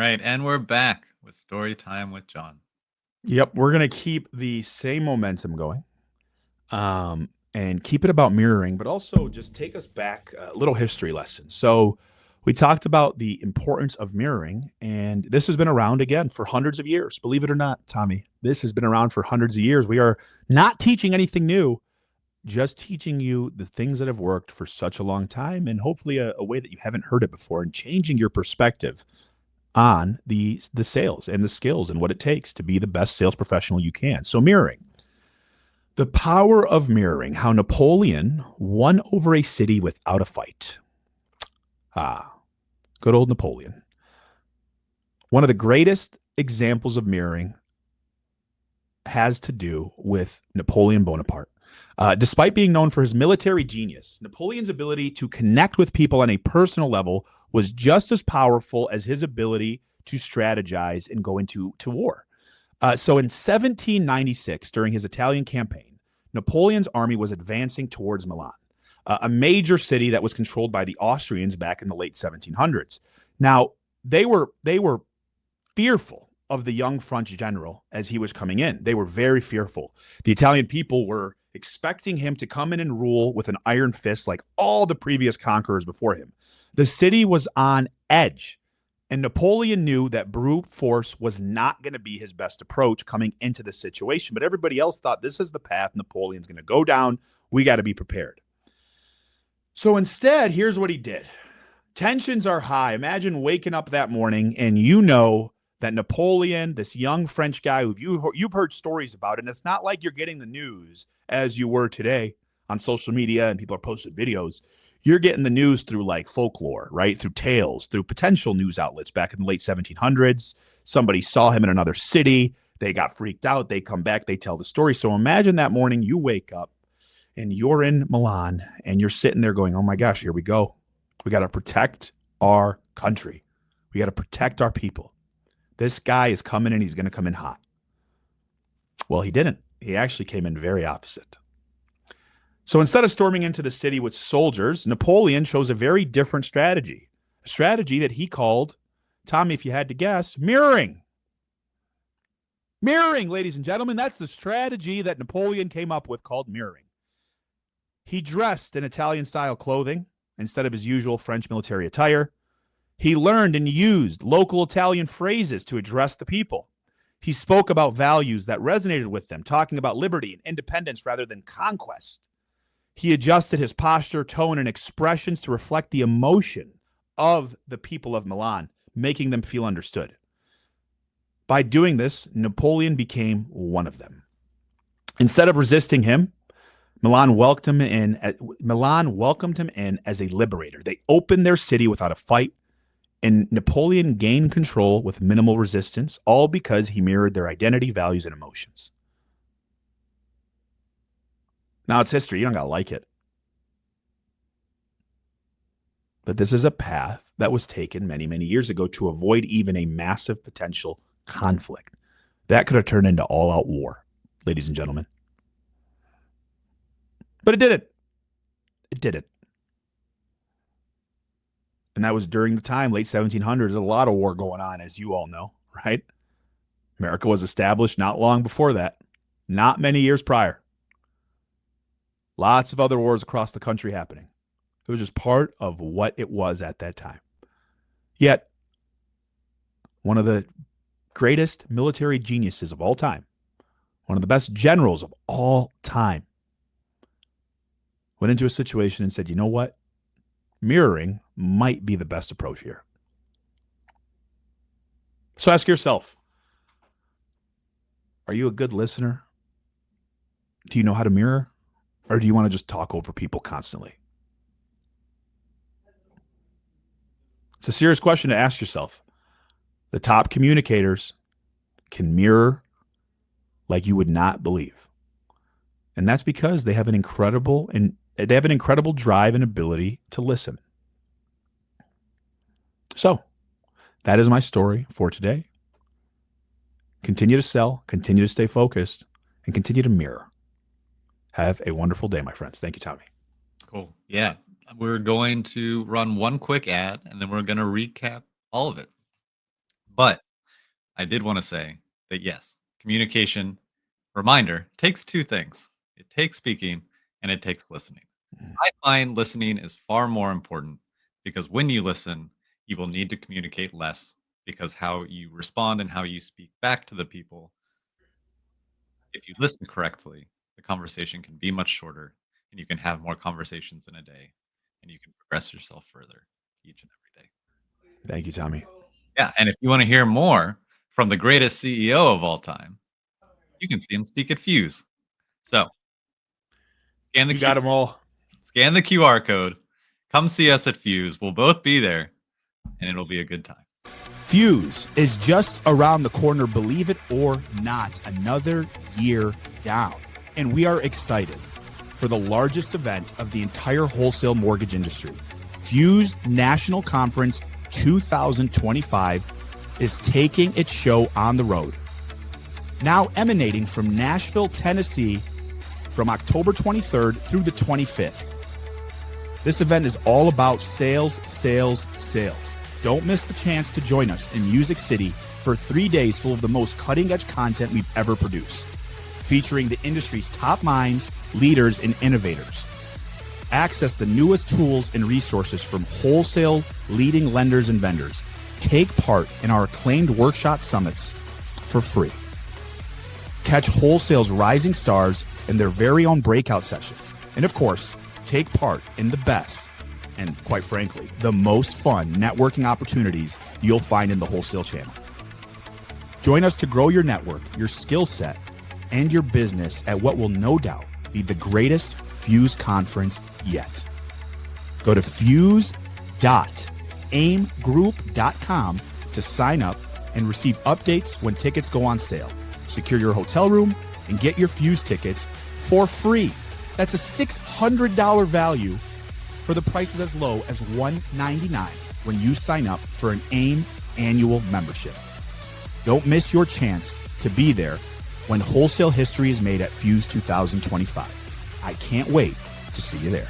right, and we're back with story time with John. Yep, we're gonna keep the same momentum going, and keep it about mirroring, but also just take us back a little history lesson. So, we talked about the importance of mirroring, and this has been around again for hundreds of years. Believe it or not, Tommy, this has been around for hundreds of years. We are not teaching anything new, just teaching you the things that have worked for such a long time, and hopefully a way that you haven't heard it before, and changing your perspective on the sales and the skills and what it takes to be the best sales professional you can. So mirroring. The power of mirroring, how Napoleon won over a city without a fight. Ah, good old Napoleon. One of the greatest examples of mirroring has to do with Napoleon Bonaparte. Despite being known for his military genius, Napoleon's ability to connect with people on a personal level was just as powerful as his ability to strategize and go into war. So in 1796, during his Italian campaign, Napoleon's army was advancing towards Milan, a major city that was controlled by the Austrians back in the late 1700s. Now, they were fearful of the young French general as he was coming in. They were very fearful. The Italian people were expecting him to come in and rule with an iron fist like all the previous conquerors before him. The city was on edge, and Napoleon knew that brute force was not going to be his best approach coming into the situation, but everybody else thought this is the path Napoleon's going to go down. We got to be prepared. So instead, here's what he did. Tensions are high. Imagine waking up that morning and you know that Napoleon, this young French guy who you've heard stories about, and it's not like you're getting the news as you were today on social media and people are posting videos. You're getting the news through like folklore, right? Through tales, through potential news outlets back in the late 1700s. Somebody saw him in another city. They got freaked out. They come back. They tell the story. So imagine that morning you wake up and you're in Milan and you're sitting there going, oh my gosh, here we go. We got to protect our country. We got to protect our people. This guy is coming and he's going to come in hot. Well, he didn't. He actually came in very opposite. So instead of storming into the city with soldiers, Napoleon chose a very different strategy, a strategy that he called, Tommy, if you had to guess, mirroring. Mirroring, ladies and gentlemen, that's the strategy that Napoleon came up with called mirroring. He dressed in Italian-style clothing instead of his usual French military attire. He learned and used local Italian phrases to address the people. He spoke about values that resonated with them, talking about liberty and independence rather than conquest. He adjusted his posture, tone, and expressions to reflect the emotion of the people of Milan, making them feel understood. By doing this, Napoleon became one of them. Instead of resisting him, Milan welcomed him in as a liberator. They opened their city without a fight, and Napoleon gained control with minimal resistance, all because he mirrored their identity, values, and emotions. Now it's history. You don't got to like it. But this is a path that was taken many, many years ago to avoid even a massive potential conflict. That could have turned into all-out war, ladies and gentlemen. But it didn't. It didn't. And that was during the time, late 1700s, a lot of war going on, as you all know, right? America was established not long before that, not many years prior. Lots of other wars across the country happening. It was just part of what it was at that time. Yet, one of the greatest military geniuses of all time, one of the best generals of all time, went into a situation and said, you know what? Mirroring might be the best approach here. So ask yourself, are you a good listener? Do you know how to mirror? Or do you want to just talk over people constantly? It's a serious question to ask yourself. The top communicators can mirror like you would not believe. And that's because they have an incredible drive and ability to listen. So, that is my story for today. Continue to sell, continue to stay focused, and continue to mirror. Have a wonderful day, my friends. Thank you, Tommy. Cool. Yeah. We're going to run one quick ad, and then we're going to recap all of it. But I did want to say that yes, communication, reminder, takes two things. It takes speaking and it takes listening. I find listening is far more important because when you listen, you will need to communicate less because how you respond and how you speak back to the people, if you listen correctly, the conversation can be much shorter and you can have more conversations in a day and you can progress yourself further each and every day. Thank you, Tommy. Yeah. And if you want to hear more from the greatest CEO of all time, you can see him speak at Fuse. So scan the You got them all. Scan the QR code. Come see us at Fuse. We'll both be there, and it'll be a good time. Fuse is just around the corner, believe it or not, another year down. And we are excited for the largest event of the entire wholesale mortgage industry. Fuse National Conference 2025 is taking its show on the road. Now emanating from Nashville, Tennessee, from October 23rd through the 25th. This event is all about sales, sales, sales. Don't miss the chance to join us in Music City for 3 days full of the most cutting-edge content we've ever produced, featuring the industry's top minds, leaders, and innovators. Access the newest tools and resources from wholesale leading lenders and vendors. Take part in our acclaimed workshop summits for free. Catch wholesale's rising stars in their very own breakout sessions. And of course, take part in the best and, quite frankly, the most fun networking opportunities you'll find in the wholesale channel. Join us to grow your network, your skill set, and your business at what will no doubt be the greatest Fuse conference yet. Go to fuse.aimgroup.com to sign up and receive updates when tickets go on sale. Secure your hotel room and get your Fuse tickets for free. That's a $600 value for the prices as low as $199 when you sign up for an AIME annual membership. Don't miss your chance to be there when wholesale history is made at Fuse 2025. I can't wait to see you there.